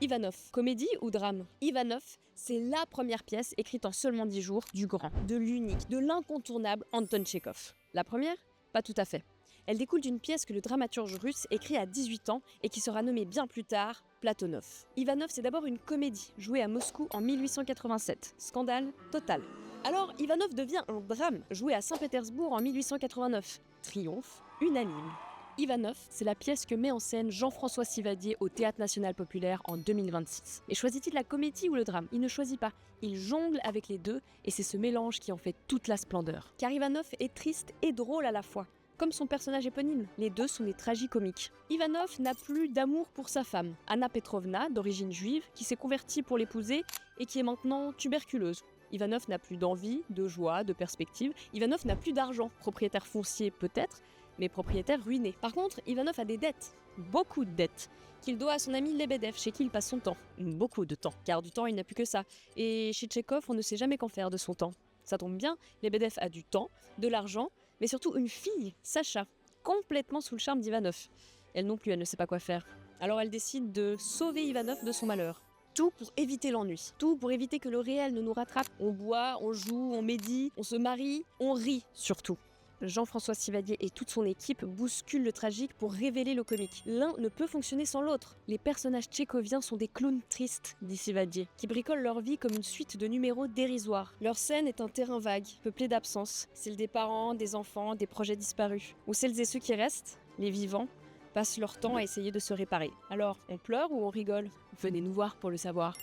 Ivanov, comédie ou drame? Ivanov, c'est la première pièce écrite en seulement 10 jours du grand, de l'unique, de l'incontournable Anton Tchekhov. La première? Pas tout à fait. Elle découle d'une pièce que le dramaturge russe écrit à 18 ans et qui sera nommée bien plus tard Platonov. Ivanov, c'est d'abord une comédie jouée à Moscou en 1887. Scandale total. Alors, Ivanov devient un drame joué à Saint-Pétersbourg en 1889. Triomphe unanime. Ivanov, c'est la pièce que met en scène Jean-François Sivadier au Théâtre National Populaire en 2026. Et choisit-il la comédie ou le drame? Il ne choisit pas. Il jongle avec les deux et c'est ce mélange qui en fait toute la splendeur. Car Ivanov est triste et drôle à la fois. Comme son personnage éponyme, les deux sont des tragicomiques. Ivanov n'a plus d'amour pour sa femme, Anna Petrovna, d'origine juive, qui s'est convertie pour l'épouser et qui est maintenant tuberculeuse. Ivanov n'a plus d'envie, de joie, de perspective. Ivanov n'a plus d'argent, propriétaire foncier peut-être, mais propriétaire ruiné. Par contre, Ivanov a des dettes, beaucoup de dettes, qu'il doit à son ami Lebedev, chez qui il passe son temps. Beaucoup de temps, car du temps il n'a plus que ça. Et chez Tchekhov, on ne sait jamais qu'en faire de son temps. Ça tombe bien, Lebedev a du temps, de l'argent, mais surtout une fille, Sacha, complètement sous le charme d'Ivanov. Elle non plus, elle ne sait pas quoi faire. Alors elle décide de sauver Ivanov de son malheur. Tout pour éviter l'ennui, tout pour éviter que le réel ne nous rattrape. On boit, on joue, on médit, on se marie, on rit surtout. Jean-François Sivadier et toute son équipe bousculent le tragique pour révéler le comique. L'un ne peut fonctionner sans l'autre. Les personnages tchékoviens sont des clowns tristes, dit Sivadier, qui bricolent leur vie comme une suite de numéros dérisoires. Leur scène est un terrain vague, peuplé d'absences, celle des parents, des enfants, des projets disparus. Où celles et ceux qui restent, les vivants, passent leur temps à essayer de se réparer. Alors, on pleure ou on rigole? Venez nous voir pour le savoir.